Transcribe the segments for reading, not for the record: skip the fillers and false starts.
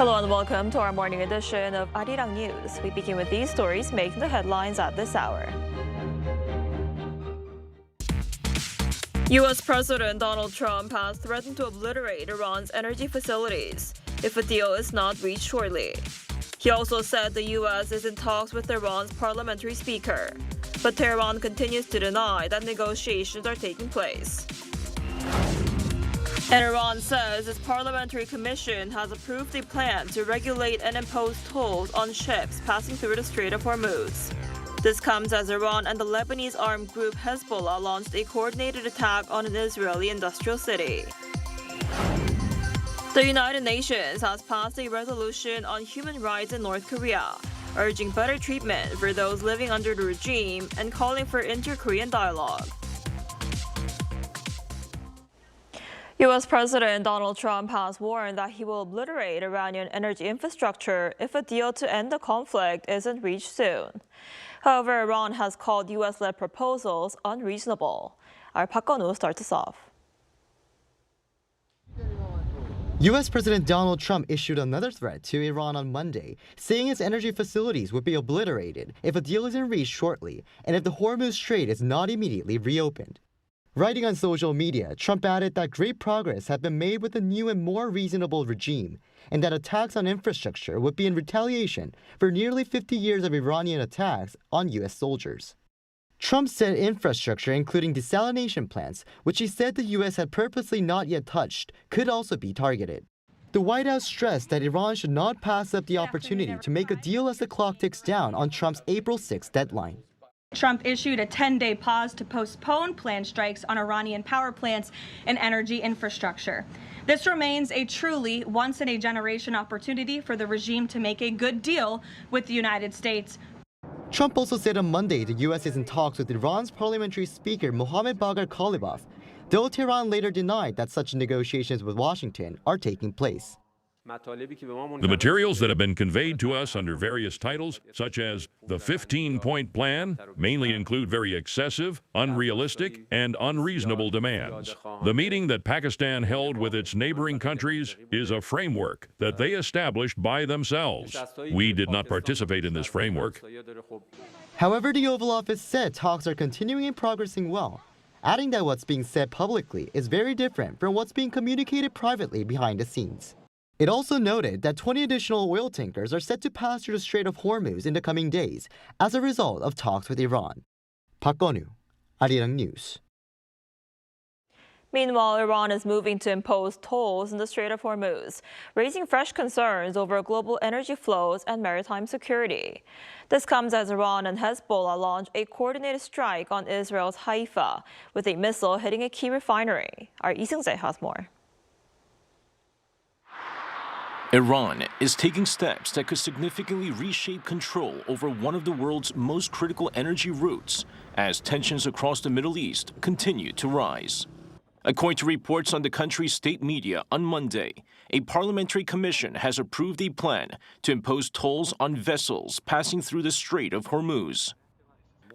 Hello and welcome to our morning edition of Arirang News. We begin with these stories making the headlines at this hour. U.S. President Donald Trump has threatened to obliterate Iran's energy facilities if a deal is not reached shortly. He also said the U.S. is in talks with Iran's parliamentary speaker, but Tehran continues to deny that negotiations are taking place. And Iran says its parliamentary commission has approved a plan to regulate and impose tolls on ships passing through the Strait of Hormuz. This comes as Iran and the Lebanese armed group Hezbollah launched a coordinated attack on an Israeli industrial city. The United Nations has passed a resolution on human rights in North Korea, urging better treatment for those living under the regime and calling for inter-Korean dialogue. U.S. President Donald Trump has warned that he will obliterate Iranian energy infrastructure if a deal to end the conflict isn't reached soon. However, Iran has called U.S.-led proposals unreasonable. Our Park Gun-woo starts us off. U.S. President Donald Trump issued another threat to Iran on Monday, saying its energy facilities would be obliterated if a deal isn't reached shortly and if the Hormuz Strait is not immediately reopened. Writing on social media, Trump added that great progress had been made with a new and more reasonable regime, and that attacks on infrastructure would be in retaliation for nearly 50 years of Iranian attacks on U.S. soldiers. Trump said infrastructure, including desalination plants, which he said the U.S. had purposely not yet touched, could also be targeted. The White House stressed that Iran should not pass up the opportunity to make a deal as the clock ticks down on Trump's April 6 deadline. Trump issued a 10-day pause to postpone planned strikes on Iranian power plants and energy infrastructure. This remains a truly once-in-a-generation opportunity for the regime to make a good deal with the United States. Trump also said on Monday the U.S. is in talks with Iran's parliamentary speaker Mohammad Bagher Khalibaf, though Tehran later denied that such negotiations with Washington are taking place. The materials that have been conveyed to us under various titles, such as the 15-point plan, mainly include very excessive, unrealistic, and unreasonable demands. The meeting that Pakistan held with its neighboring countries is a framework that they established by themselves. We did not participate in this framework. However, the Oval Office said talks are continuing and progressing well, adding that what's being said publicly is very different from what's being communicated privately behind the scenes. It also noted that 20 additional oil tankers are set to pass through the Strait of Hormuz in the coming days as a result of talks with Iran. Park Gun-woo, Arirang News. Meanwhile, Iran is moving to impose tolls in the Strait of Hormuz, raising fresh concerns over global energy flows and maritime security. This comes as Iran and Hezbollah launch a coordinated strike on Israel's Haifa, with a missile hitting a key refinery. Our Lee Seung-jae has more. Iran is taking steps that could significantly reshape control over one of the world's most critical energy routes as tensions across the Middle East continue to rise. According to reports on the country's state media on Monday, a parliamentary commission has approved a plan to impose tolls on vessels passing through the Strait of Hormuz.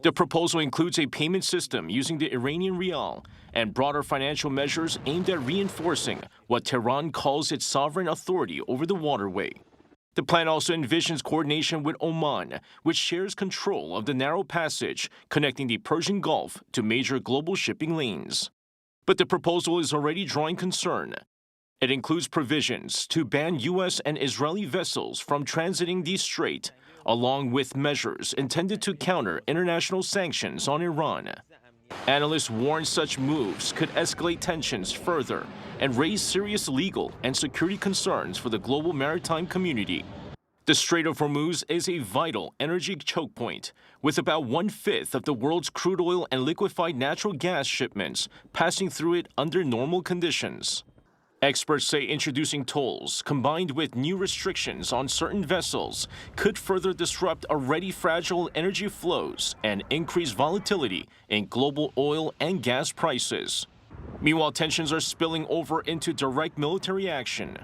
The proposal includes a payment system using the Iranian rial and broader financial measures aimed at reinforcing what Tehran calls its sovereign authority over the waterway. The plan also envisions coordination with Oman, which shares control of the narrow passage connecting the Persian Gulf to major global shipping lanes. But the proposal is already drawing concern. It includes provisions to ban U.S. and Israeli vessels from transiting the strait, along with measures intended to counter international sanctions on Iran. Analysts warn such moves could escalate tensions further and raise serious legal and security concerns for the global maritime community. The Strait of Hormuz is a vital energy choke point, with about 1/5 of the world's crude oil and liquefied natural gas shipments passing through it under normal conditions. Experts say introducing tolls, combined with new restrictions on certain vessels, could further disrupt already fragile energy flows and increase volatility in global oil and gas prices. Meanwhile, tensions are spilling over into direct military action.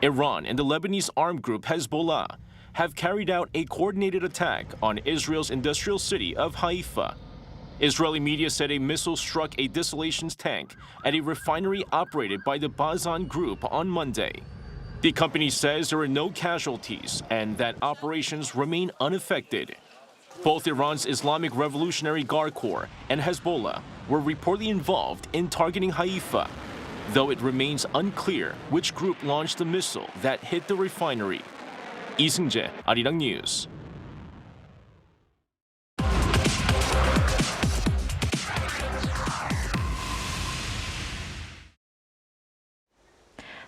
Iran and the Lebanese armed group Hezbollah have carried out a coordinated attack on Israel's industrial city of Haifa. Israeli media said a missile struck a distillation tank at a refinery operated by the Bazan Group on Monday. The company says there are no casualties and that operations remain unaffected. Both Iran's Islamic Revolutionary Guard Corps and Hezbollah were reportedly involved in targeting Haifa, though it remains unclear which group launched the missile that hit the refinery. 이승재, Arirang News.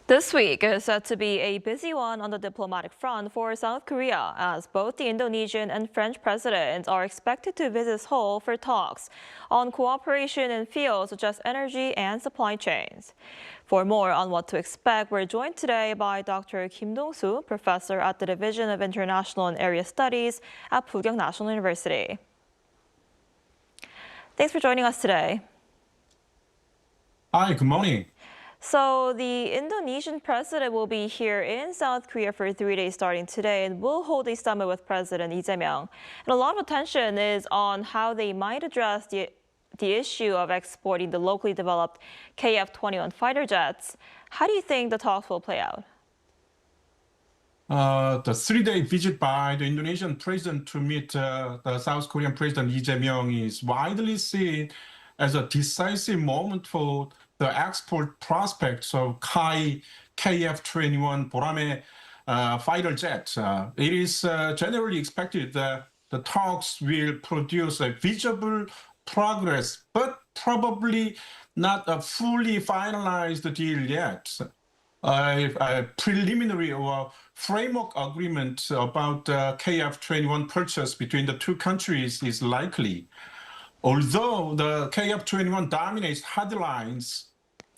This week is set to be a busy one on the diplomatic front for South Korea, as both the Indonesian and French presidents are expected to visit Seoul for talks on cooperation in fields such as energy and supply chains. For more on what to expect, we're joined today by Dr. Kim Dong-soo, professor at the Division of International and Area Studies at Pugyong National University. Thanks for joining us today. Hi, good morning. So the Indonesian president will be here in South Korea for 3 days starting today and will hold a summit with President Lee Jae-myung. And a lot of attention is on how they might address the issue of exporting the locally developed KF-21 fighter jets. How do you think the talks will play out? The 3-day visit by the Indonesian president to meet the South Korean President Lee Jae-myung is widely seen as a decisive moment for the export prospects of KF-21 보람의 fighter jet. It is generally expected that the talks will produce a visible progress, but probably not a fully finalized deal yet. A preliminary or framework agreement about KF-21 purchase between the two countries is likely. Although the KF-21 dominates headlines,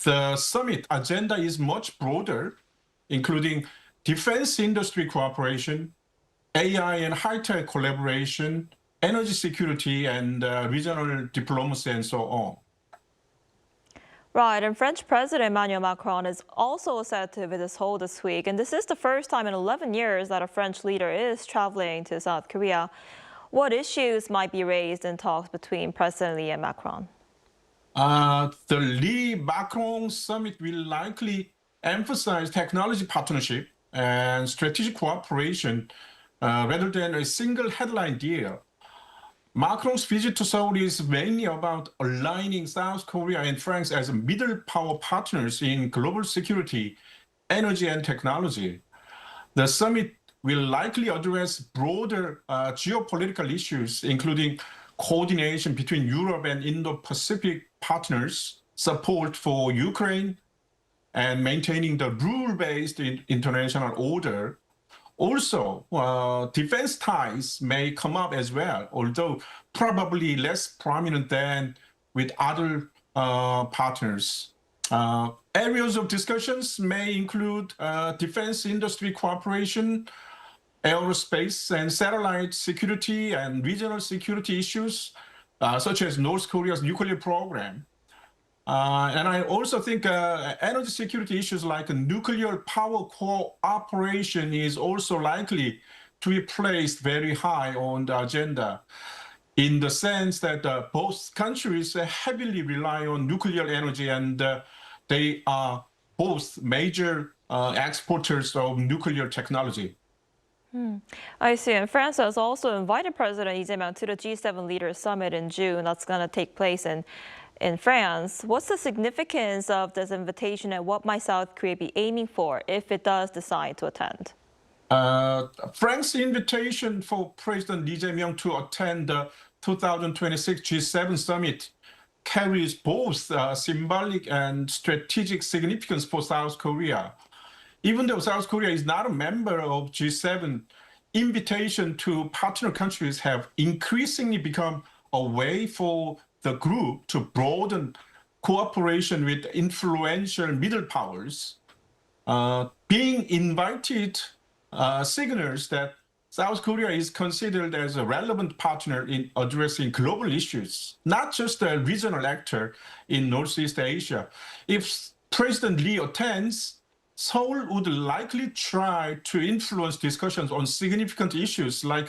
the summit agenda is much broader, including defense industry cooperation, AI and high-tech collaboration, energy security, and regional diplomacy, and so on. Right, and French President Emmanuel Macron is also set to visit Seoul this week, and this is the first time in 11 years that a French leader is traveling to South Korea. What issues might be raised in talks between President Lee and Macron? The Lee-Macron summit will likely emphasize technology partnership and strategic cooperation rather than a single headline deal. Macron's visit to Seoul is mainly about aligning South Korea and France as middle power partners in global security, energy, and technology. The summit will likely address broader geopolitical issues, including coordination between Europe and Indo-Pacific partners, support for Ukraine, and maintaining the rule-based international order. Also, defense ties may come up as well, although probably less prominent than with other partners. Areas of discussions may include defense industry cooperation, aerospace and satellite security, and regional security issues, such as North Korea's nuclear program. And I also think energy security issues like nuclear power cooperation is also likely to be placed very high on the agenda, in the sense that both countries heavily rely on nuclear energy, and they are both major exporters of nuclear technology. I see. And France has also invited President Lee Jae-myung to the G7 Leaders Summit in June. That's going to take place in France. What's the significance of this invitation, and what might South Korea be aiming for if it does decide to attend? France's invitation for President Lee Jae-myung to attend the 2026 G7 summit carries both symbolic and strategic significance for South Korea. Even though South Korea is not a member of G7, invitation to partner countries have increasingly become a way for the group to broaden cooperation with influential middle powers. Being invited signals that South Korea is considered as a relevant partner in addressing global issues, not just a regional actor in Northeast Asia. If President Lee attends, Seoul would likely try to influence discussions on significant issues like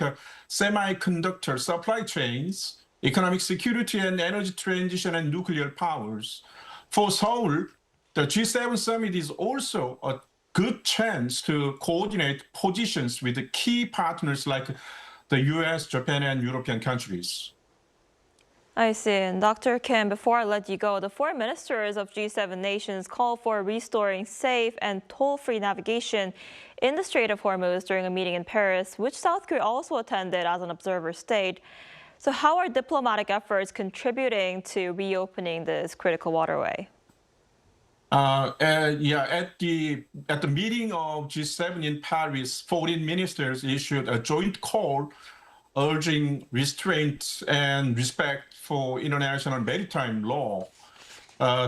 semiconductor supply chains, economic security and energy transition, and nuclear powers. For Seoul, the G7 summit is also a good chance to coordinate positions with the key partners like the US, Japan, and European countries. I see. And Dr. Kim, before I let you go, the foreign ministers of G7 nations called for restoring safe and toll-free navigation in the Strait of Hormuz during a meeting in Paris, which South Korea also attended as an observer state. So how are diplomatic efforts contributing to reopening this critical waterway? At the meeting of G7 in Paris, foreign ministers issued a joint call urging restraint and respect for international maritime law.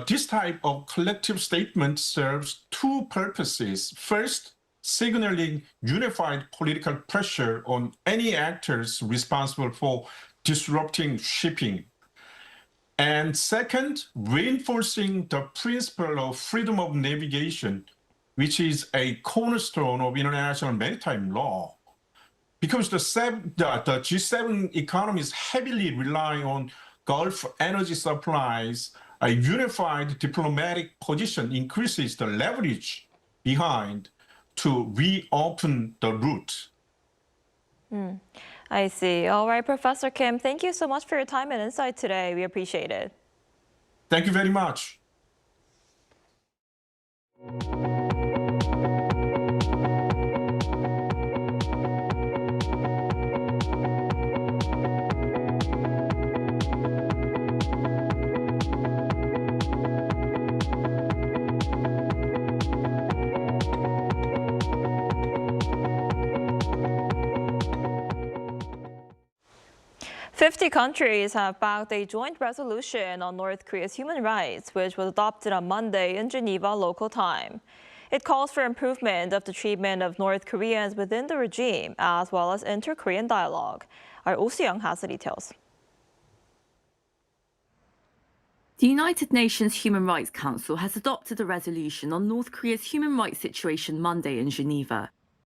This type of collective statement serves two purposes. First, signaling unified political pressure on any actors responsible for disrupting shipping. And second, reinforcing the principle of freedom of navigation, which is a cornerstone of international maritime law. Because the G7 economies heavily rely on Gulf energy supplies, a unified diplomatic position increases the leverage behind to reopen the route. I see. All right, Professor Kim, thank you so much for your time and insight today. We appreciate it. Thank you very much. 50 countries have backed a joint resolution on North Korea's human rights, which was adopted on Monday in Geneva local time. It calls for improvement of the treatment of North Koreans within the regime, as well as inter-Korean dialogue. Our Oh Soo-young has the details. The United Nations Human Rights Council has adopted a resolution on North Korea's human rights situation Monday in Geneva.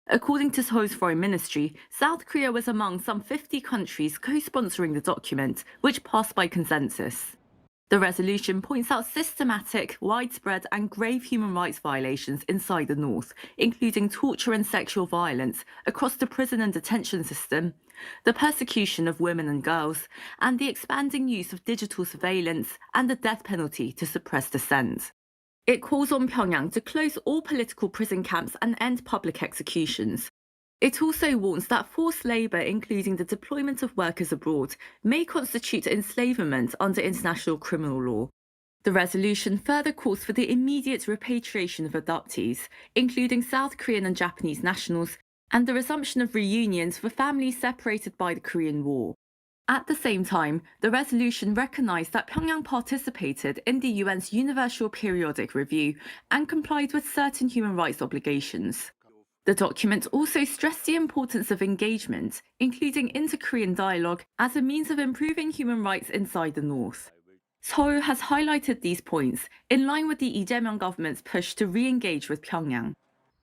According to Seoul's foreign ministry, South Korea was among some 50 countries co-sponsoring the document, which passed by consensus. The resolution points out systematic, widespread and grave human rights violations inside the North, including torture and sexual violence across the prison and detention system, the persecution of women and girls, and the expanding use of digital surveillance and the death penalty to suppress dissent. It calls on Pyongyang to close all political prison camps and end public executions. It also warns that forced labour, including the deployment of workers abroad, may constitute enslavement under international criminal law. The resolution further calls for the immediate repatriation of adoptees, including South Korean and Japanese nationals, and the resumption of reunions for families separated by the Korean War. At the same time, the resolution recognised that Pyongyang participated in the UN's Universal Periodic Review and complied with certain human rights obligations. The document also stressed the importance of engagement, including inter-Korean dialogue, as a means of improving human rights inside the North. Seoul has highlighted these points in line with the Lee Jae-myung government's push to re-engage with Pyongyang.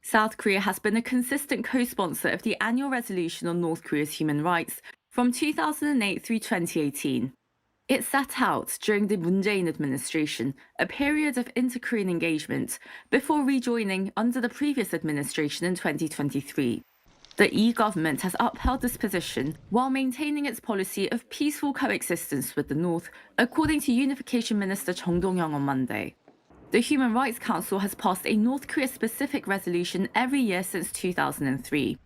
South Korea has been a consistent co-sponsor of the annual resolution on North Korea's human rights from 2008 through 2018. It set out, during the Moon Jae-in administration, a period of inter-Korean engagement before rejoining under the previous administration in 2023. The Lee government has upheld this position while maintaining its policy of peaceful coexistence with the North, according to Unification Minister Chung Dong-young on Monday. The Human Rights Council has passed a North Korea-specific resolution every year since 2003.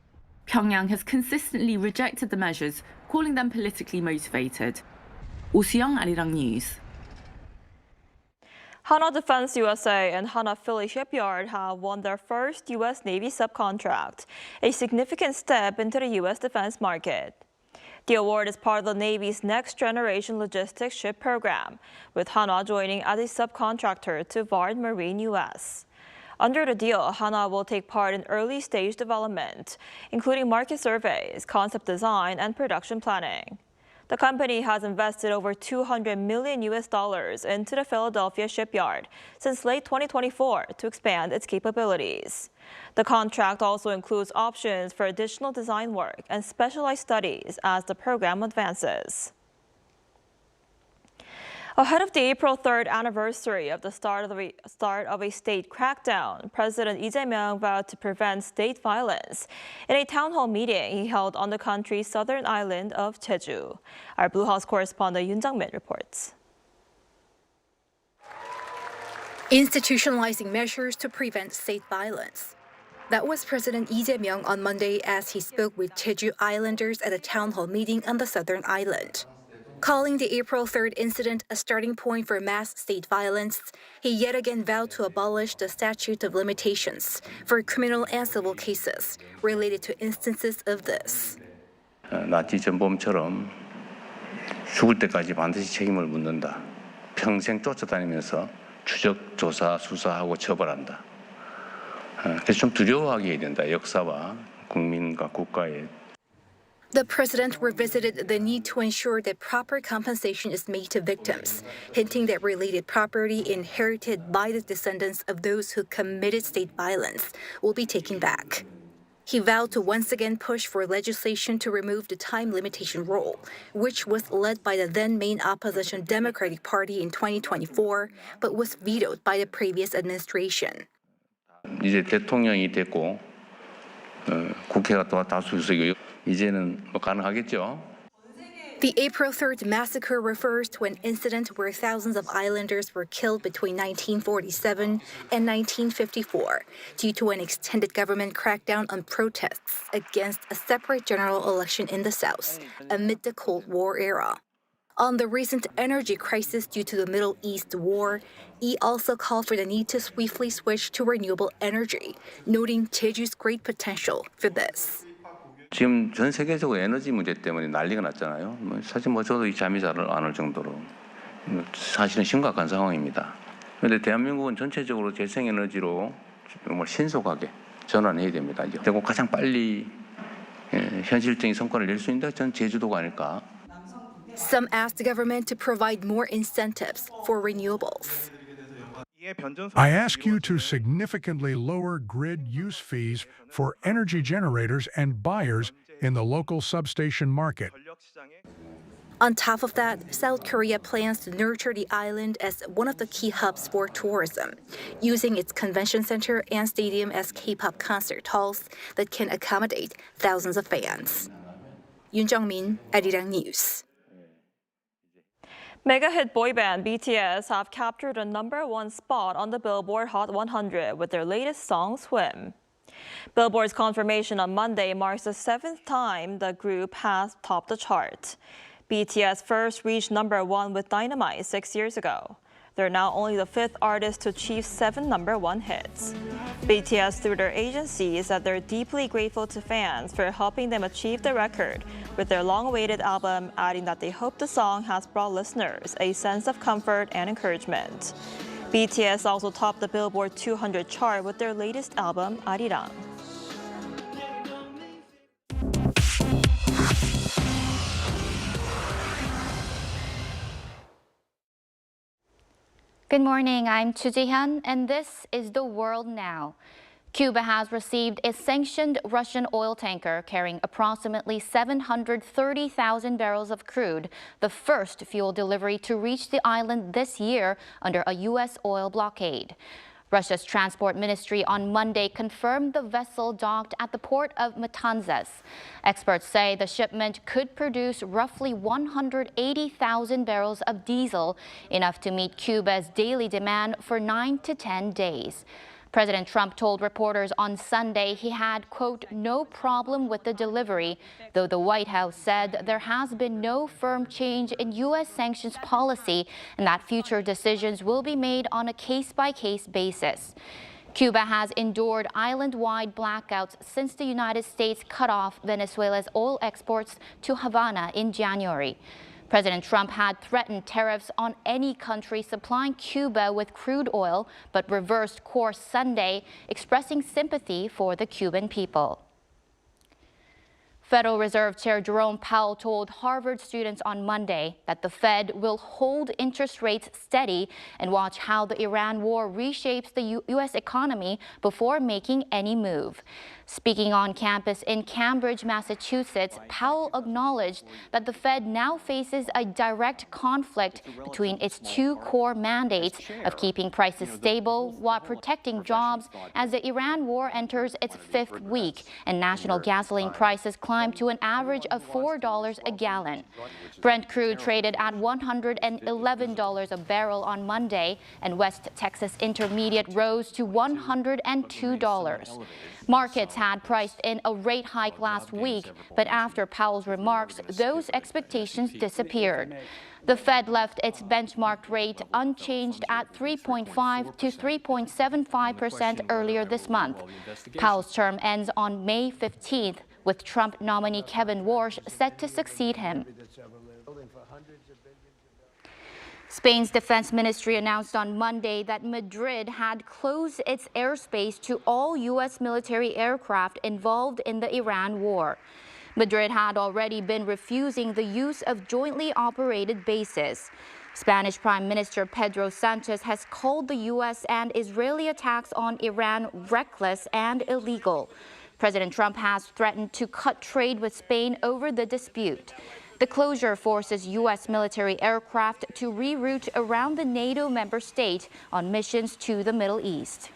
Pyongyang has consistently rejected the measures, calling them politically motivated. Oh Soo-young, Arirang News. Hanwha Defense USA and Hanwha Philly Shipyard have won their first U.S. Navy subcontract, a significant step into the U.S. defense market. The award is part of the Navy's next-generation logistics ship program, with Hanwha joining as a subcontractor to Vard Marine U.S. Under the deal, Hanwha will take part in early-stage development, including market surveys, concept design, and production planning. The company has invested over $200 million into the Philadelphia shipyard since late 2024 to expand its capabilities. The contract also includes options for additional design work and specialized studies as the program advances. Ahead of the April 3rd anniversary of the start of a state crackdown, President Lee Jae-myung vowed to prevent state violence in a town hall meeting he held on the country's southern island of Jeju. Our Blue House correspondent Yoon Jung-min reports. Institutionalizing measures to prevent state violence. That was President Lee Jae-myung on Monday as he spoke with Jeju Islanders at a town hall meeting on the southern island. Calling the April 3rd incident a starting point for mass state violence, he yet again vowed to abolish the statute of limitations for criminal and civil cases related to instances of this. 나치 전범처럼 죽을 때까지 반드시 책임을 묻는다. 평생 쫓아다니면서 추적, 조사, 수사하고 처벌한다. 그래서 좀 두려워하게 해야 된다. 역사와 국민과 국가의. The president revisited the need to ensure that proper compensation is made to victims, hinting that related property inherited by the descendants of those who committed state violence will be taken back. He vowed to once again push for legislation to remove the time limitation rule, which was led by the then main opposition Democratic Party in 2024, but was vetoed by the previous administration. 이제 대통령이 됐고 국회가 또 다수의석이 이제는 가능하겠죠. The April 3rd massacre refers to an incident where thousands of islanders were killed between 1947 and 1954 due to an extended government crackdown on protests against a separate general election in the South amid the Cold War era. On the recent energy crisis due to the Middle East war, Lee also called for the need to swiftly switch to renewable energy, noting Jeju's great potential for this. 지금 전 세계적으로 에너지 문제 때문에 난리가 났잖아요. 사실 저도 잠이 잘 안 올 정도로 사실은 심각한 상황입니다. 그런데 대한민국은 전체적으로 재생에너지로 정말 신속하게 전환해야 됩니다. 그리고 가장 빨리 현실적인 성과를 낼 수 있는 데 전 제주도가 아닐까. Some asked the government to provide more incentives for renewables. I ask you to significantly lower grid use fees for energy generators and buyers in the local substation market. On top of that, South Korea plans to nurture the island as one of the key hubs for tourism, using its convention center and stadium as K-pop concert halls that can accommodate thousands of fans. Yoon Jung-min, Arirang News. Mega hit boy band BTS have captured a #1 spot on the Billboard Hot 100 with their latest song, Swim. Billboard's confirmation on Monday marks the 7th time the group has topped the chart. BTS first reached #1 with Dynamite 6 years ago. They're now only the 5th artist to achieve 7 #1 hits. BTS, through their agency, said they're deeply grateful to fans for helping them achieve the record with their long-awaited album, adding that they hope the song has brought listeners a sense of comfort and encouragement. BTS also topped the Billboard 200 chart with their latest album, Arirang. Good morning, I'm Chu Ji-hyun, and this is The World Now. Cuba has received a sanctioned Russian oil tanker carrying approximately 730,000 barrels of crude, the first fuel delivery to reach the island this year under a U.S. oil blockade. Russia's transport ministry on Monday confirmed the vessel docked at the port of Matanzas. Experts say the shipment could produce roughly 180,000 barrels of diesel, enough to meet Cuba's daily demand for 9 to 10 days. President Trump told reporters on Sunday he had, quote, no problem with the delivery, though the White House said there has been no firm change in U.S. sanctions policy and that future decisions will be made on a case-by-case basis. Cuba has endured island-wide blackouts since the United States cut off Venezuela's oil exports to Havana in January. President Trump had threatened tariffs on any country supplying Cuba with crude oil, but reversed course Sunday, expressing sympathy for the Cuban people. Federal Reserve Chair Jerome Powell told Harvard students on Monday that the Fed will hold interest rates steady and watch how the Iran war reshapes the U.S. economy before making any move. Speaking on campus in Cambridge, Massachusetts, Powell acknowledged that the Fed now faces a direct conflict between its two core mandates of keeping prices stable while protecting jobs as the Iran war enters its fifth week and national gasoline prices climb to an average of $4 a gallon. Brent crude traded at $111 a barrel on Monday, and West Texas Intermediate rose to $102. Markets had priced in a rate hike last week, but after Powell's remarks, those expectations disappeared. The Fed left its benchmark rate unchanged at 3.5 to 3.75% earlier this month. Powell's term ends on May 15th, with Trump nominee Kevin Warsh set to succeed him. Spain's defense ministry announced on Monday that Madrid had closed its airspace to all U.S. military aircraft involved in the Iran war. Madrid had already been refusing the use of jointly operated bases. Spanish Prime Minister Pedro Sanchez has called the U.S. and Israeli attacks on Iran reckless and illegal. President Trump has threatened to cut trade with Spain over the dispute. The closure forces U.S. military aircraft to reroute around the NATO member state on missions to the Middle East.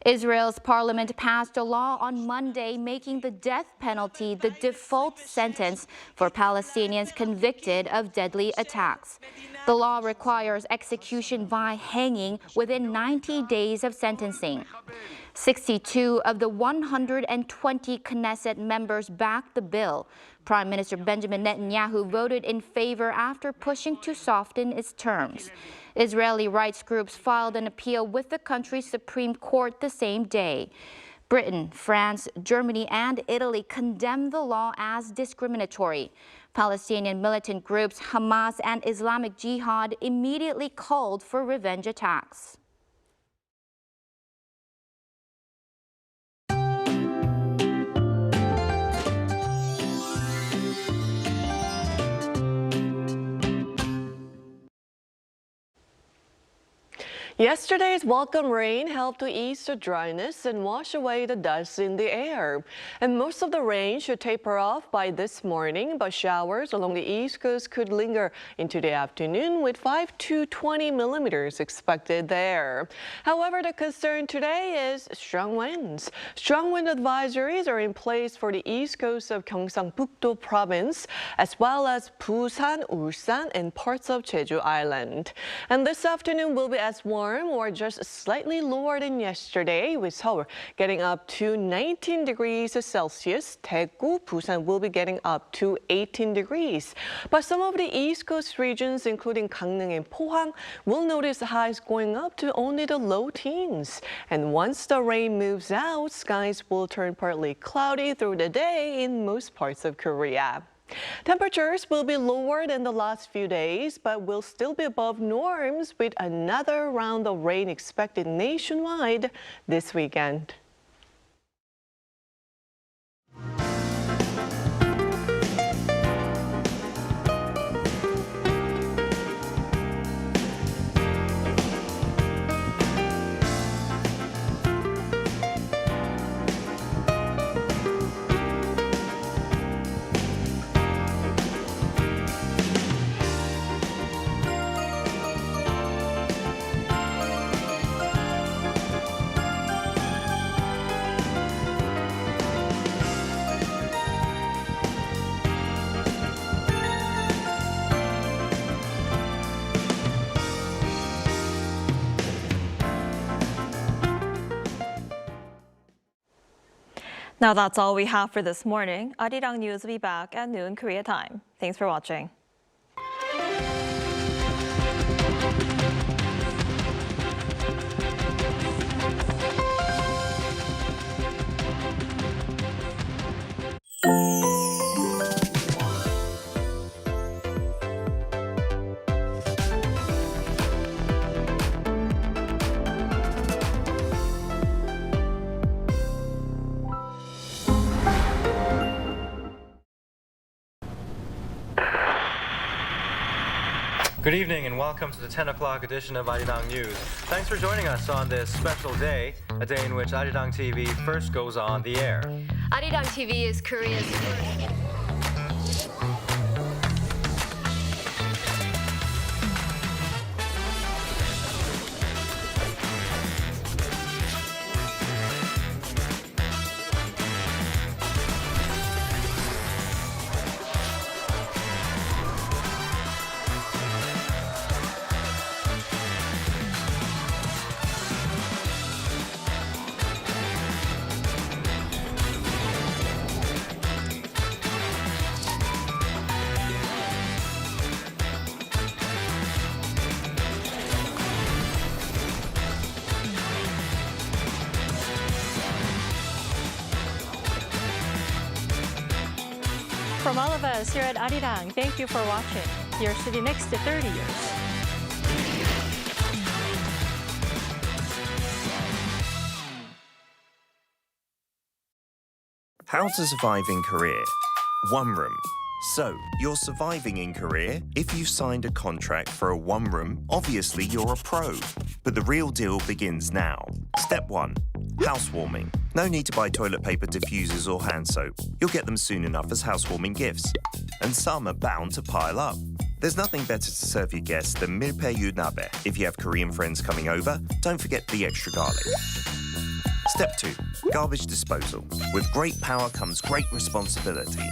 Israel's parliament passed a law on Monday making the death penalty the default sentence for Palestinians convicted of deadly attacks. The law requires execution by hanging within 90 days of sentencing. 62 of the 120 Knesset members backed the bill. Prime Minister Benjamin Netanyahu voted in favor after pushing to soften its terms. Israeli rights groups filed an appeal with the country's Supreme Court the same day. Britain, France, Germany, and Italy condemned the law as discriminatory. Palestinian militant groups Hamas and Islamic Jihad immediately called for revenge attacks. Yesterday's welcome rain helped to ease the dryness and wash away the dust in the air. And most of the rain should taper off by this morning, but showers along the East Coast could linger into the afternoon with 5 to 20 millimeters expected there. However, the concern today is strong winds. Strong wind advisories are in place for the east coast of Gyeongsang-Pukto province, as well as Busan, Ulsan, and parts of Jeju Island. And this afternoon will be as warm or just slightly lower than yesterday, with Seoul getting up to 19 degrees Celsius. Daegu, Busan will be getting up to 18 degrees. But some of the East Coast regions, including Gangneung and Pohang, will notice highs going up to only the low teens. And once the rain moves out, skies will turn partly cloudy through the day in most parts of Korea. Temperatures will be lower than the last few days, but will still be above norms, with another round of rain expected nationwide this weekend. Now that's all we have for this morning. Arirang News will be back at noon Korea time. Thanks for watching. Good evening and welcome to the 10 o'clock edition of Arirang News. Thanks for joining us on this special day, a day in which Arirang TV first goes on the air. Arirang TV is Korea's first. From all of us here at Arirang, thank you for watching. You're sitting next to 30 years. How to survive in Korea. One room. So, you're surviving in Korea? If you've signed a contract for a one room, obviously you're a pro. But the real deal begins now. Step 1. Housewarming. No need to buy toilet paper, diffusers or hand soap. You'll get them soon enough as housewarming gifts. And some are bound to pile up. There's nothing better to serve your guests than milpaeyu nabe. If you have Korean friends coming over, don't forget the extra garlic. Step 2. Garbage disposal. With great power comes great responsibility.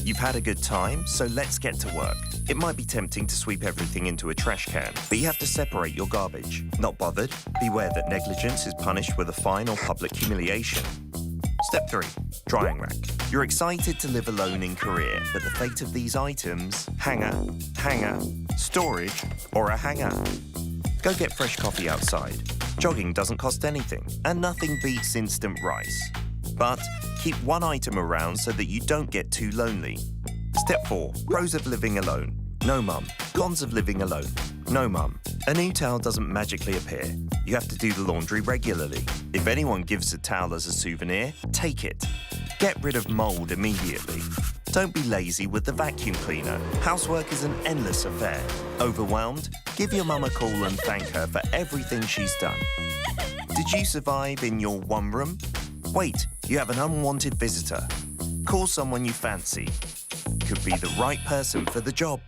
You've had a good time, so let's get to work. It might be tempting to sweep everything into a trash can, but you have to separate your garbage. Not bothered? Beware that negligence is punished with a fine or public humiliation. Step 3. Drying rack. You're excited to live alone in Korea, but the fate of these items, hanger, storage, or a hanger. Go get fresh coffee outside. Jogging doesn't cost anything, and nothing beats instant rice. But keep one item around so that you don't get too lonely. Step 4. Pros of living alone. No mum. Cons of living alone. No mum. A new towel doesn't magically appear. You have to do the laundry regularly. If anyone gives a towel as a souvenir, take it. Get rid of mold immediately. Don't be lazy with the vacuum cleaner. Housework is an endless affair. Overwhelmed? Give your mum a call and thank her for everything she's done. Did you survive in your one room? Wait, you have an unwanted visitor. Call someone you fancy. Could be the right person for the job.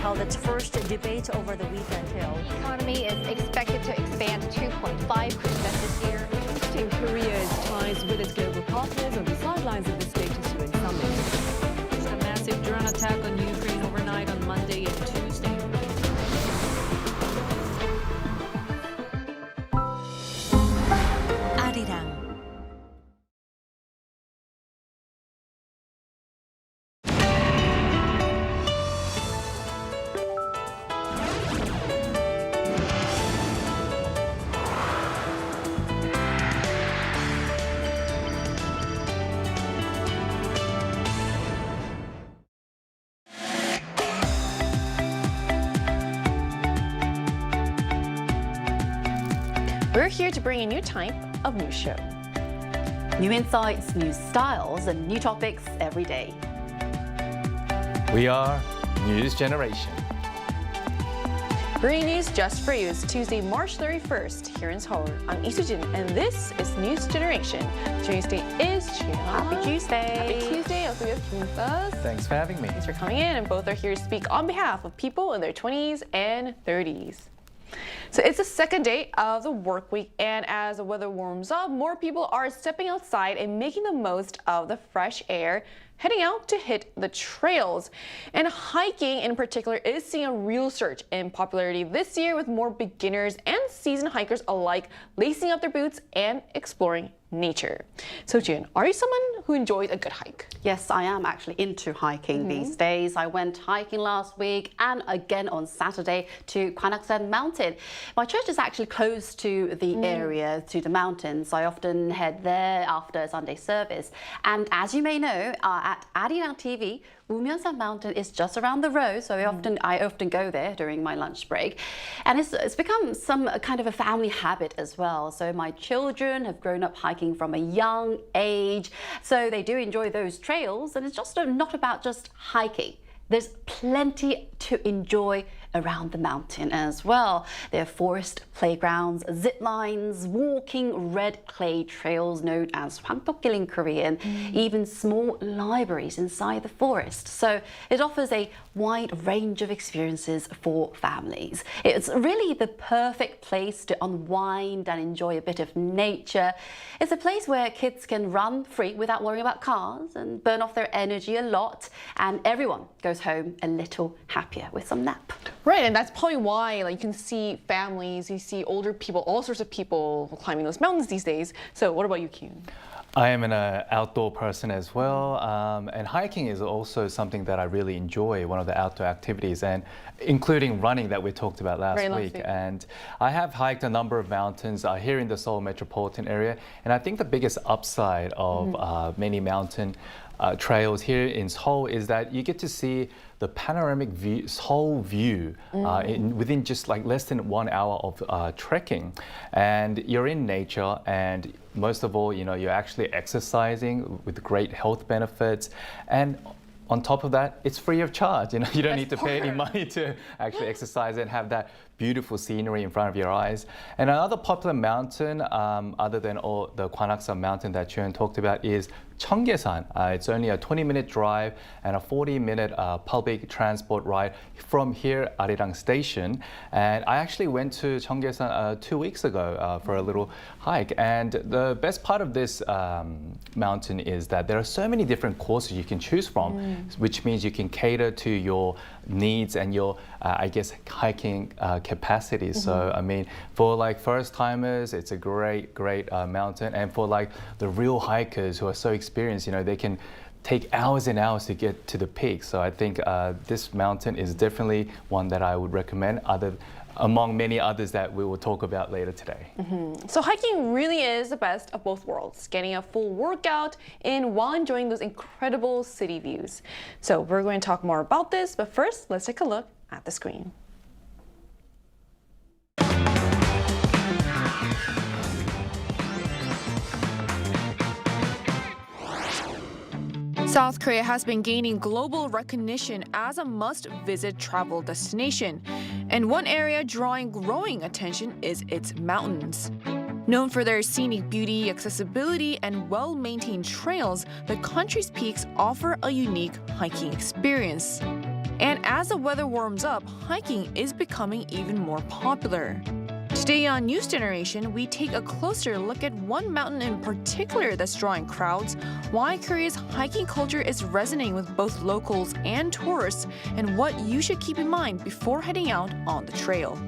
Held its first debate over the weekend. The economy is expected to expand 2.5% this year. Boosting Korea's ties with its global partners on the sidelines of the State of UN summit. A massive drone attack on Ukraine overnight on Monday and Tuesday. Arirang. We're here to bring a new type of news show. New insights, new styles, and new topics every day. We are News Generation. Bringing news just for you. It's Tuesday, March 31st here in Seoul. I'm Lee Soo-jin, and this is News Generation. Tuesday is Jian. Happy Tuesday. Happy Tuesday. Also, we have Kim with us. Thanks for having me. Thanks for coming in, and both are here to speak on behalf of people in their 20s and 30s. So it's the second day of the work week, and as the weather warms up, more people are stepping outside and making the most of the fresh air, heading out to hit the trails. And hiking in particular is seeing a real surge in popularity this year, with more beginners and seasoned hikers alike lacing up their boots and exploring nature. So Jun, are you someone who enjoys a good hike? Yes, I am actually into hiking these days. I went hiking last week and again on Saturday to Gwanaksan Mountain. My church is actually close to the area, to the mountains. I often head there after Sunday service. And as you may know, at Arirang TV, Umyeonsan Mountain is just around the road, so I often go there during my lunch break. And it's become some kind of a family habit as well. So my children have grown up hiking from a young age, so they do enjoy those trails. And it's just not about just hiking. There's plenty to enjoy around the mountain as well. There are forest playgrounds, zip lines, walking red clay trails known as Hwangtokgil in Korean, even small libraries inside the forest. So it offers a wide range of experiences for families. It's really the perfect place to unwind and enjoy a bit of nature. It's a place where kids can run free without worrying about cars and burn off their energy a lot, and everyone goes home a little happier with some nap. Right, and that's probably why you can see families, you see older people, all sorts of people climbing those mountains these days. So what about you, Kyun? I am an outdoor person as well, and hiking is also something that I really enjoy, one of the outdoor activities, and including running that we talked about last week. And I have hiked a number of mountains here in the Seoul metropolitan area, and I think the biggest upside of many mountain trails here in Seoul is that you get to see the panoramic view, Seoul view within just like less than 1 hour of trekking. And you're in nature, and most of all, you're actually exercising with great health benefits. And on top of that, it's free of charge. You don't need to pay any money to actually exercise and have that beautiful scenery in front of your eyes. And another popular mountain, other than all the Gwanaksan Mountain that Chuan talked about, is Cheonggaesan. It's only a 20-minute drive and a 40-minute public transport ride from here, Arirang Station. And I actually went to Cheonggaesan 2 weeks ago for a little hike. And the best part of this mountain is that there are so many different courses you can choose from, which means you can cater to your needs and your, I guess, hiking capacity. So, I mean, for like first timers, it's a great mountain. And for like the real hikers who are so experienced, they can take hours and hours to get to the peak. So I think this mountain is definitely one that I would recommend, among many others that we will talk about later today. So hiking really is the best of both worlds, getting a full workout in while enjoying those incredible city views. So we're going to talk more about this, but first, let's take a look at the screen. South Korea has been gaining global recognition as a must-visit travel destination, and one area drawing growing attention is its mountains. Known for their scenic beauty, accessibility, and well-maintained trails, the country's peaks offer a unique hiking experience. And as the weather warms up, hiking is becoming even more popular. Today on News Generation, we take a closer look at one mountain in particular that's drawing crowds, why Korea's hiking culture is resonating with both locals and tourists, and what you should keep in mind before heading out on the trail.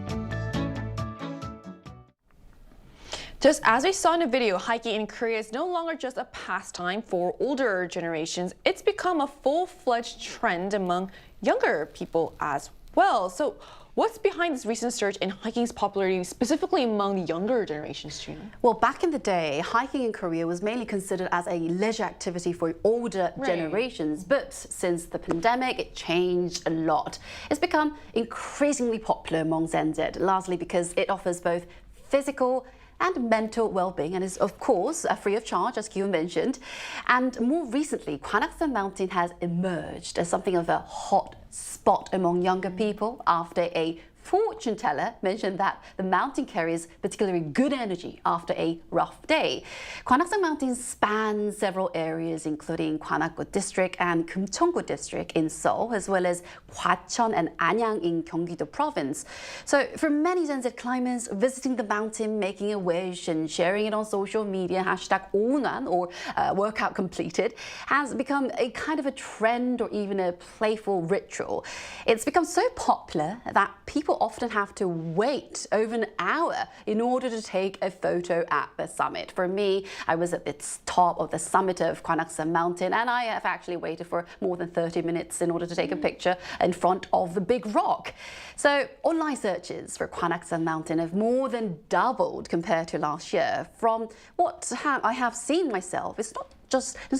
Just as we saw in the video, hiking in Korea is no longer just a pastime for older generations. It's become a full-fledged trend among younger people as well. So what's behind this recent surge in hiking's popularity, specifically among the younger generations, Gina? Well, back in the day, hiking in Korea was mainly considered as a leisure activity for older generations. But since the pandemic, it changed a lot. It's become increasingly popular among Gen Z, largely because it offers both physical and mental well-being, and is of course free of charge, as Kyu mentioned. And more recently, Gwanaksan Mountain has emerged as something of a hot spot among younger people after a fortune teller mentioned that the mountain carries particularly good energy after a rough day. Gwanaksan Mountain spans several areas, including Gwanakgu District and Kumcheonggu District in Seoul, as well as Gwacheon and Anyang in Gyeonggi-do Province. So for many Gen Z climbers, visiting the mountain, making a wish and sharing it on social media, hashtag 오운환 or workout completed, has become a kind of a trend or even a playful ritual. It's become so popular that people often have to wait over an hour in order to take a photo at the summit. For me, I was at the top of the summit of Gwanaksan Mountain, and I have actually waited for more than 30 minutes in order to take a picture in front of the big rock. So online searches for Gwanaksan Mountain have more than doubled compared to last year. From what I have seen myself, it's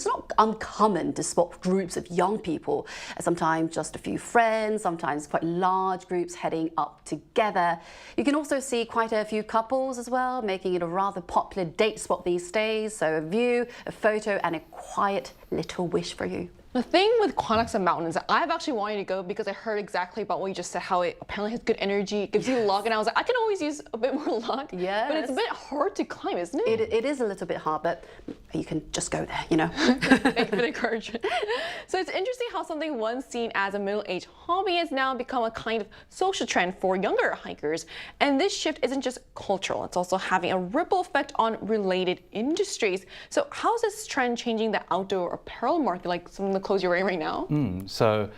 not uncommon to spot groups of young people, sometimes just a few friends, sometimes quite large groups heading up together. You can also see quite a few couples as well, making it a rather popular date spot these days. So a view, a photo, and a quiet little wish for you. The thing with Gwanaksan Mountain is that I've actually wanted to go because I heard exactly about what you just said, how it apparently has good energy, it gives you luck, and I was like, I can always use a bit more luck. Yes. But it's a bit hard to climb, isn't it? It is a little bit hard, but you can just go there, you know. Thank you for the encouragement. So it's interesting how something once seen as a middle-aged hobby has now become a kind of social trend for younger hikers. And this shift isn't just cultural, it's also having a ripple effect on related industries. So how is this trend changing the outdoor apparel market, like some of the clothes you're wearing right now? So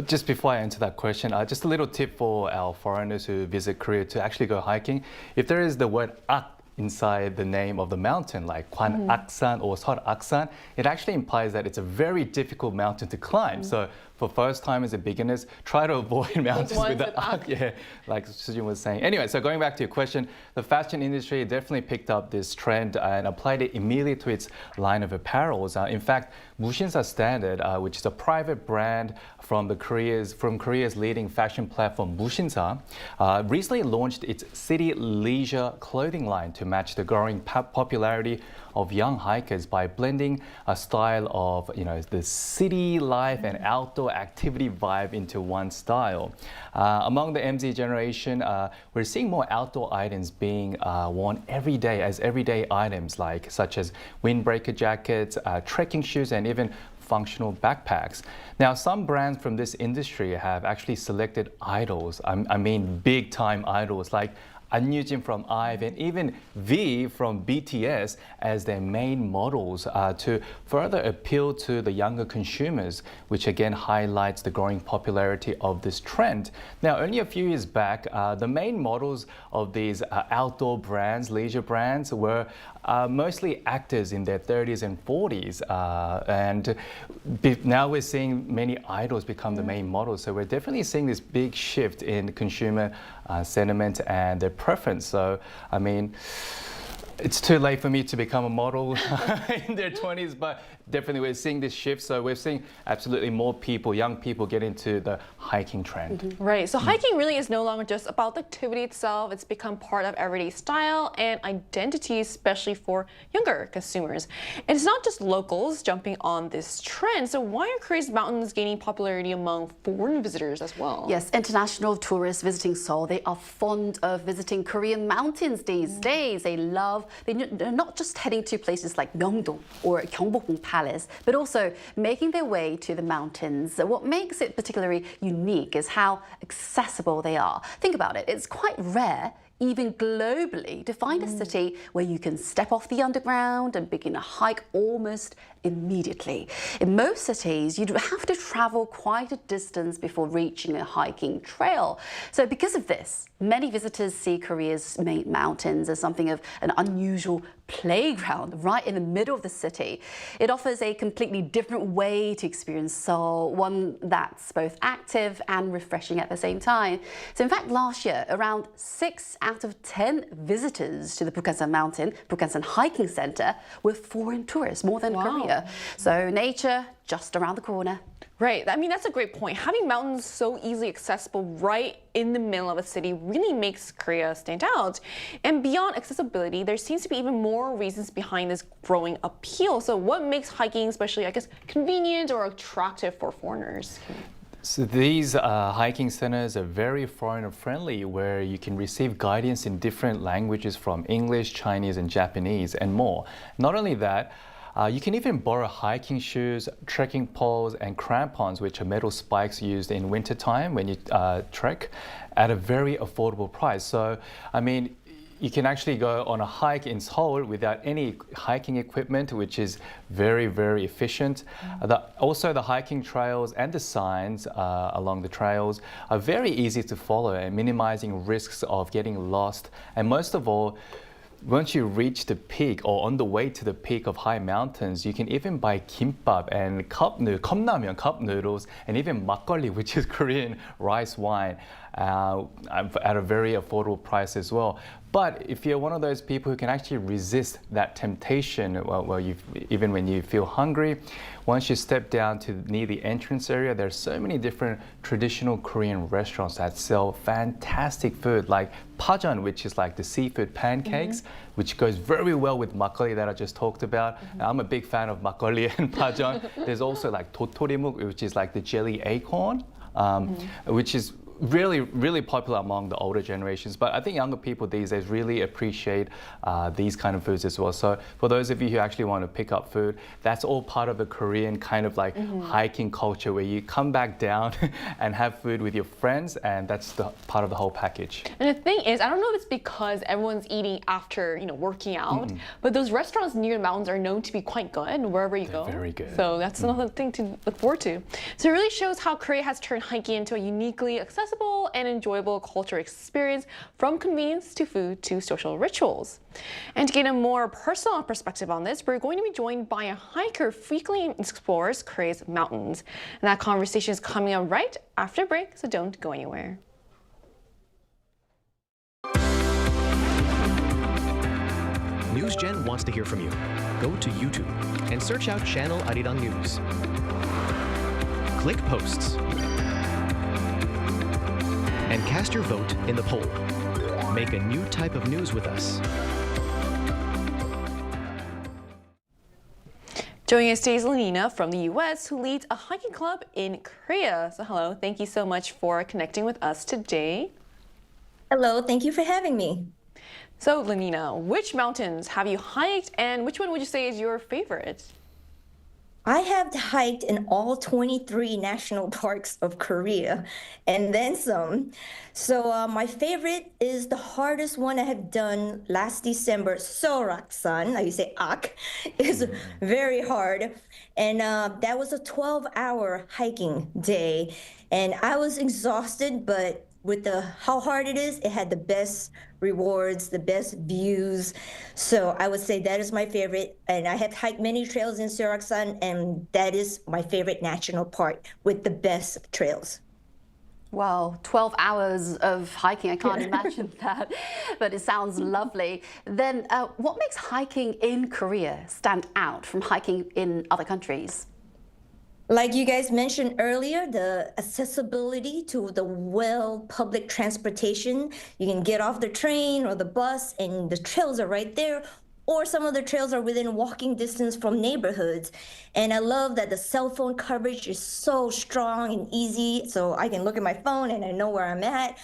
just before I answer that question, just a little tip for our foreigners who visit Korea to actually go hiking. If there is the word ak inside the name of the mountain, like Gwanaksan or Seoraksan, it actually implies that it's a very difficult mountain to climb. So for first timers and beginners, try to avoid mountains with the ak, yeah, like Sujin was saying. Anyway, so going back to your question, the fashion industry definitely picked up this trend and applied it immediately to its line of apparels. In fact, Mushinsa Standard, which is a private brand from Korea's leading fashion platform Mushinsa, recently launched its city leisure clothing line to match the growing popularity of young hikers by blending a style of, the city life and outdoor activity vibe into one style. Among the MZ generation, we're seeing more outdoor items being worn every day as everyday items, such as windbreaker jackets, trekking shoes, and even functional backpacks. Now, some brands from this industry have actually selected idols, I mean big-time idols like Anniv from IVE and even V from BTS as their main models to further appeal to the younger consumers, which again highlights the growing popularity of this trend. Now, only a few years back, the main models of these outdoor brands, leisure brands, were mostly actors in their 30s and 40s. And now we're seeing many idols become the main models. So we're definitely seeing this big shift in consumer sentiment and their preference. So, I mean, it's too late for me to become a model in their 20s, but definitely we're seeing this shift. So we're seeing absolutely more people, young people, get into the hiking trend. Right. So hiking really is no longer just about the activity itself. It's become part of everyday style and identity, especially for younger consumers. And it's not just locals jumping on this trend. So why are Korea's mountains gaining popularity among foreign visitors as well? Yes, international tourists visiting Seoul, they are fond of visiting Korean mountains these days. They're not just heading to places like Myeongdong or Gyeongbokgung Palace, but also making their way to the mountains. What makes it particularly unique is how accessible they are. Think about it, it's quite rare, even globally, to find a city where you can step off the underground and begin a hike almost immediately. In most cities, you'd have to travel quite a distance before reaching a hiking trail. So because of this, many visitors see Korea's main mountains as something of an unusual playground right in the middle of the city. It offers a completely different way to experience Seoul, one that's both active and refreshing at the same time. So in fact, last year, around 6 out of 10 visitors to the Bukhansan Mountain, Bukhansan Hiking Center, were foreign tourists, more than Korea. Korea. So nature just around the corner. Right. I mean, that's a great point. Having mountains so easily accessible right in the middle of a city really makes Korea stand out. And beyond accessibility, there seems to be even more reasons behind this growing appeal. So what makes hiking especially, I guess, convenient or attractive for foreigners? So these hiking centers are very foreigner-friendly, where you can receive guidance in different languages from English, Chinese, and Japanese, and more. Not only that, you can even borrow hiking shoes, trekking poles, and crampons, which are metal spikes used in wintertime when you trek, at a very affordable price. So, I mean, you can actually go on a hike in Seoul without any hiking equipment, which is very, very efficient. Also, the hiking trails and the signs along the trails are very easy to follow and minimizing risks of getting lost. And most of all, once you reach the peak or on the way to the peak of high mountains, you can even buy kimbap and 컵라면, cup noodles, and even 막걸리, which is Korean rice wine, at a very affordable price as well. But if you're one of those people who can actually resist that temptation, even when you feel hungry, once you step down to near the entrance area, there's so many different traditional Korean restaurants that sell fantastic food, like pajeon, which is like the seafood pancakes, which goes very well with makgeolli that I just talked about. I'm a big fan of makgeolli and pajeon. There's also like 도토리묵, which is like the jelly acorn, which is really, really popular among the older generations. But I think younger people these days really appreciate these kind of foods as well. So for those of you who actually want to pick up food, that's all part of the Korean kind of like hiking culture, where you come back down and have food with your friends, and that's the part of the whole package. And the thing is, I don't know if it's because everyone's eating after, working out, but those restaurants near the mountains are known to be quite good wherever you go. Very good. So that's another thing to look forward to. So it really shows how Korea has turned hiking into a uniquely accessible and enjoyable cultural experience, from convenience to food to social rituals. And to get a more personal perspective on this, we're going to be joined by a hiker who frequently explores Korea's mountains. And that conversation is coming up right after break, so don't go anywhere. NewsGen wants to hear from you. Go to YouTube and search out channel Arirang News. Click Posts and cast your vote in the poll. Make a new type of news with us. Joining us today is Lenina from the US, who leads a hiking club in Korea. So hello, thank you so much for connecting with us today. Hello, thank you for having me. So Lenina, which mountains have you hiked, and which one would you say is your favorite? I have hiked in all 23 national parks of Korea, and then some. So my favorite is the hardest one I have done last December, Soraksan, like you say ak, is very hard. And that was a 12-hour hiking day. And I was exhausted, but with how hard it is, it had the best rewards, the best views. So I would say that is my favorite. And I have hiked many trails in Seoraksan, and that is my favorite national park with the best trails. Wow, 12 hours of hiking, I can't imagine that, but it sounds lovely. Then what makes hiking in Korea stand out from hiking in other countries? Like you guys mentioned earlier, the accessibility to the public transportation. You can get off the train or the bus and the trails are right there, or some of the trails are within walking distance from neighborhoods. And I love that the cell phone coverage is so strong and easy, so I can look at my phone and I know where I'm at.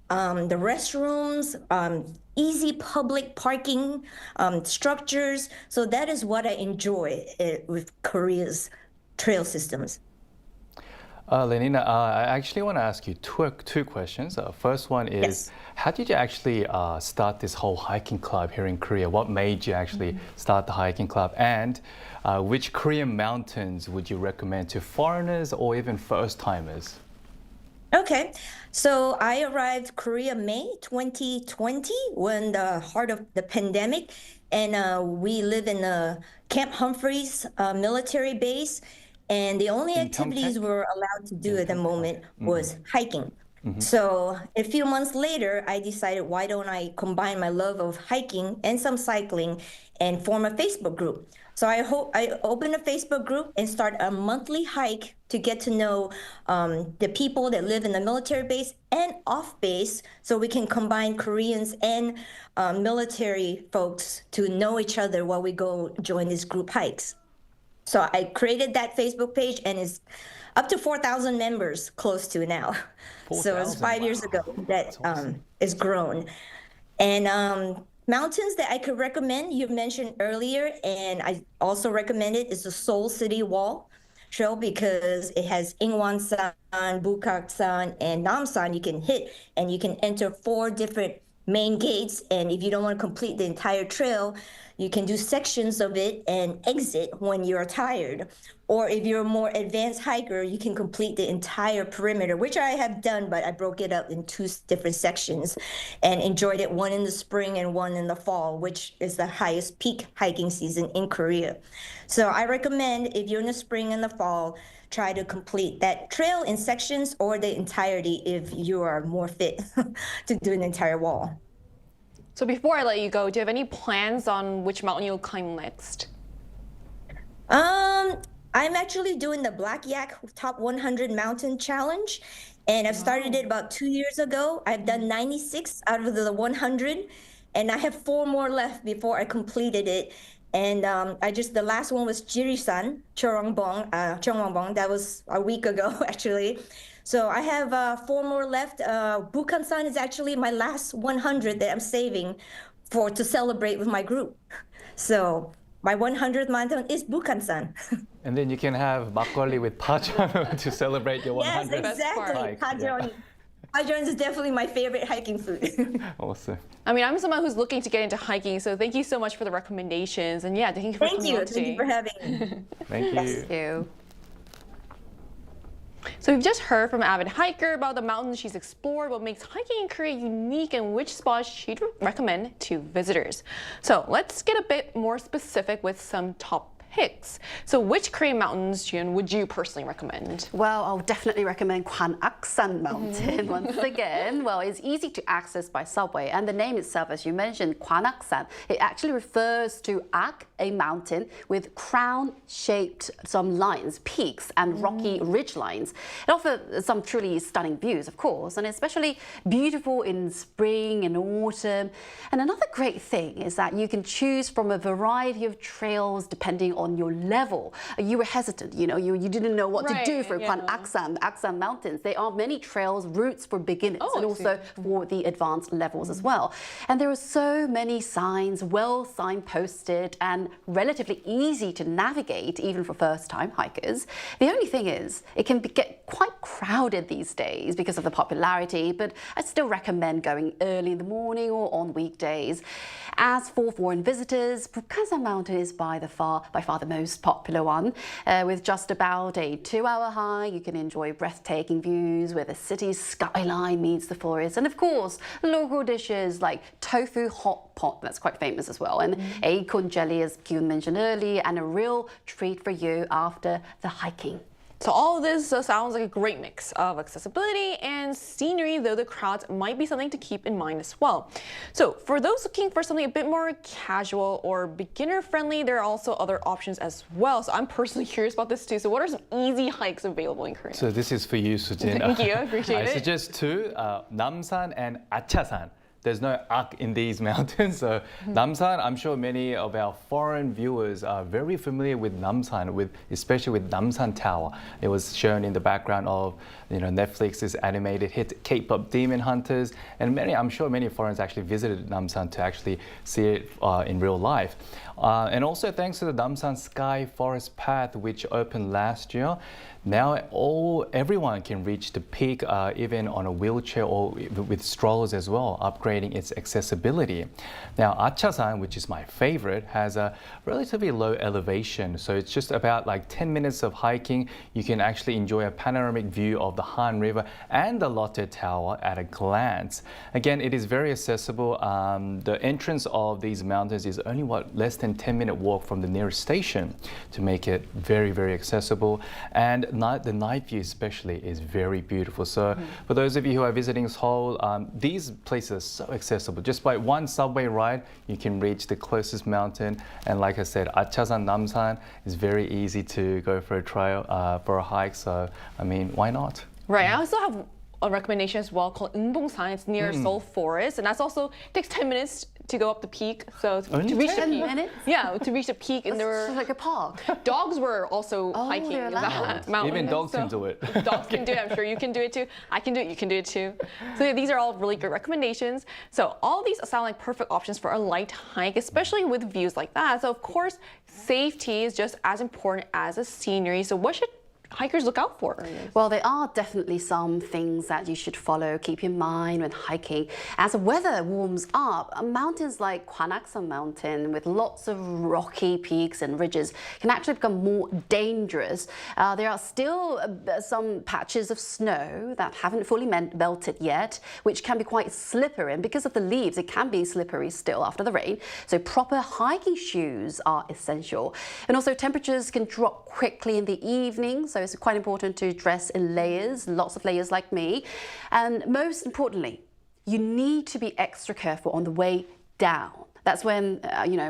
The restrooms, easy public parking structures. So that is what I enjoy with Korea's trail systems. Lenina, I actually want to ask you two questions. First one is, how did you actually start this whole hiking club here in Korea? What made you actually start the hiking club? And which Korean mountains would you recommend to foreigners or even first-timers? Okay, so I arrived Korea May 2020, when the heart of the pandemic, and we live in Camp Humphreys military base. And the only activities we were allowed to do at the moment was hiking. So a few months later, I decided, why don't I combine my love of hiking and some cycling and form a Facebook group. So I open a Facebook group and start a monthly hike to get to know the people that live in the military base and off base, so we can combine Koreans and military folks to know each other while we go join these group hikes. So I created that Facebook page, and it's up to 4,000 members close to now. 4, so it's 5 years ago that awesome. It's grown. And mountains that I could recommend, you mentioned earlier, and I also recommend it, is the Seoul City Wall Trail, because it has Ingwansan, Bukaksan, and Namsan you can hit, and you can enter 4 different main gates. And if you don't want to complete the entire trail, you can do sections of it and exit when you're tired. Or if you're a more advanced hiker, you can complete the entire perimeter, which I have done, but I broke it up in 2 different sections and enjoyed it, one in the spring and one in the fall, which is the highest peak hiking season in Korea. So I recommend, if you're in the spring and the fall, try to complete that trail in sections or the entirety if you are more fit to do an entire wall. So before I let you go, do you have any plans on which mountain you'll climb next? I'm actually doing the Black Yak Top 100 Mountain Challenge, and I've started it about 2 years ago. I've done 96 out of the 100, and I have 4 more left before I completed it. And the last one was Jirisan, Cheongwangbong. That was a week ago, actually. So I have 4 more left. Bukhansan is actually my last 100 that I'm saving to celebrate with my group. So my 100th mountain is Bukhansan. And then you can have makgeolli with pajeon to celebrate your 100th. Yes, exactly. Pajeon. Pajeon is definitely my favorite hiking food. Awesome. I mean, I'm someone who's looking to get into hiking, so thank you so much for the recommendations. And yeah, thank you for coming on today. Thank you for having me. Thank you. Thank you. So we've just heard from an avid hiker about the mountains she's explored, what makes hiking in Korea unique, and which spots she'd recommend to visitors. So let's get a bit more specific with some top picks. So which Korean mountains, Jun, would you personally recommend? Well, I'll definitely recommend Gwanaksan Mountain once again. Well, it's easy to access by subway, and the name itself, as you mentioned, Gwanaksan, it actually refers to Ak, a mountain with crown-shaped some lines, peaks, and rocky ridge lines. It offers some truly stunning views, of course, and especially beautiful in spring and autumn. And another great thing is that you can choose from a variety of trails depending on your level. You were hesitant, you didn't know what to do for Gwanaksan Mountains. There are many trails, routes for beginners, and also for the advanced levels as well. And there are so many signs, well signposted, and relatively easy to navigate, even for first-time hikers. The only thing is, it can get quite crowded these days because of the popularity, but I still recommend going early in the morning or on weekdays. As for foreign visitors, Bukhansan Mountain is by far the most popular one. With just about a 2-hour hike, you can enjoy breathtaking views where the city's skyline meets the forest, and of course, local dishes like tofu hot pot, that's quite famous as well, and acorn jelly, as Kyun mentioned earlier, and a real treat for you after the hiking. So all of this sounds like a great mix of accessibility and scenery, though the crowds might be something to keep in mind as well. So for those looking for something a bit more casual or beginner-friendly, there are also other options as well. So I'm personally curious about this too. So what are some easy hikes available in Korea? So this is for you, Sujin. Thank you, I appreciate it. I suggest 2, Namsan and Achasan. There's no Ak in these mountains. So Namsan, I'm sure many of our foreign viewers are very familiar with Namsan, especially with Namsan Tower. It was shown in the background of Netflix's animated hit K-pop Demon Hunters, and I'm sure many foreigners actually visited Namsan to actually see it in real life. And also thanks to the Namsan Sky Forest Path, which opened last year, now everyone can reach the peak, even on a wheelchair or with strollers as well, upgrading its accessibility. Now, Achasan, which is my favorite, has a relatively low elevation, so it's just about like 10 minutes of hiking. You can actually enjoy a panoramic view of the Han River and the Lotte Tower at a glance. Again, it is very accessible. The entrance of these mountains is only less than 10-minute walk from the nearest station to make it very, very accessible. And the night view especially is very beautiful. So for those of you who are visiting Seoul, these places are so accessible. Just by one subway ride, you can reach the closest mountain. And like I said, Achasan Namsan is very easy to go for a trail, for a hike. So, I mean, why not? Right. I also have a recommendation as well called Eunbongsan. It's near Seoul Forest, and that's also takes 10 minutes to go up the peak. So to reach the 10 peak, minutes? yeah, to reach the peak, and there were like a park. Dogs were also hiking they're that allowed. mountain. Even dogs can do it. Dogs can do it. I'm sure you can do it too. I can do it. You can do it too. So these are all really good recommendations. So all these sound like perfect options for a light hike, especially with views like that. So of course, safety is just as important as the scenery. So what should hikers look out for? Well, there are definitely some things that you should follow, keep in mind when hiking. As the weather warms up, mountains like Gwanaksan Mountain with lots of rocky peaks and ridges can actually become more dangerous. There are still some patches of snow that haven't fully melted yet, which can be quite slippery. And because of the leaves, it can be slippery still after the rain. So proper hiking shoes are essential. And also temperatures can drop quickly in the evening. So it's quite important to dress in layers, lots of layers like me. And most importantly, you need to be extra careful on the way down. That's when,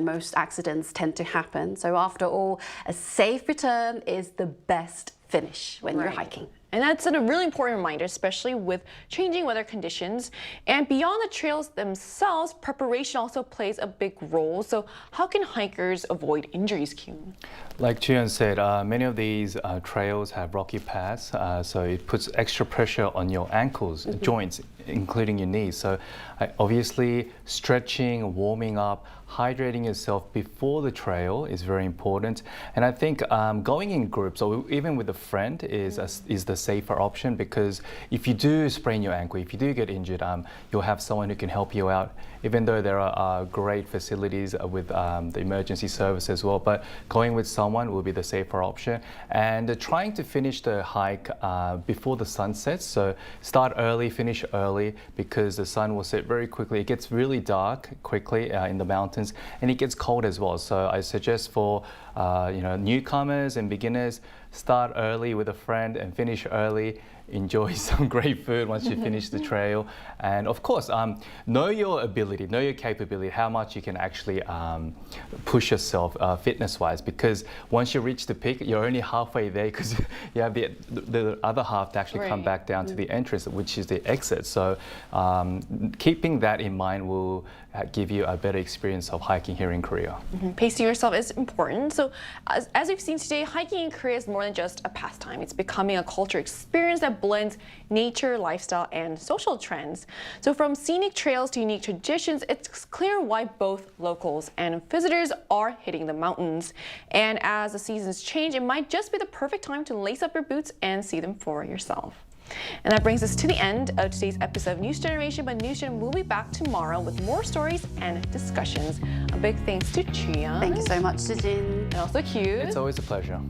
most accidents tend to happen. So after all, a safe return is the best finish when you're hiking. And that's a really important reminder, especially with changing weather conditions. And beyond the trails themselves, preparation also plays a big role. So how can hikers avoid injuries, Kyun? Like Jiyeon said, many of these trails have rocky paths, so it puts extra pressure on your ankles, joints, including your knees. So obviously, stretching, warming up, hydrating yourself before the trail is very important. And I think going in groups or even with a friend is the safer option, because if you do sprain your ankle, if you do get injured, you'll have someone who can help you out, even though there are great facilities with the emergency service as well. But going with someone will be the safer option. And trying to finish the hike before the sun sets. So start early, finish early, because the sun will set very quickly. It gets really dark quickly in the mountains, and it gets cold as well. So I suggest for newcomers and beginners, start early with a friend and finish early. Enjoy some great food once you finish the trail. And of course, know your ability, know your capability, how much you can actually push yourself fitness-wise, because once you reach the peak, you're only halfway there, because you have the other half to actually come back down to the entrance, which is the exit. So keeping that in mind will give you a better experience of hiking here in Korea. Pacing yourself is important. So as we've seen today, hiking in Korea is more than just a pastime. It's becoming a cultural experience that blends nature, lifestyle, and social trends. So from scenic trails to unique traditions, it's clear why both locals and visitors are hitting the mountains. And as the seasons change, it might just be the perfect time to lace up your boots and see them for yourself. And that brings us to the end of today's episode of News Generation. But News Gen will be back tomorrow with more stories and discussions. A big thanks to Chuyeon. Thank you so much, Sujin. And also Kyun. It's always a pleasure.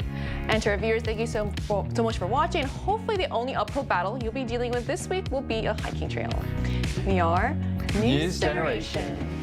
And to our viewers, thank you so much for watching. Hopefully the only uphill battle you'll be dealing with this week will be a hiking trail. We are News Generation.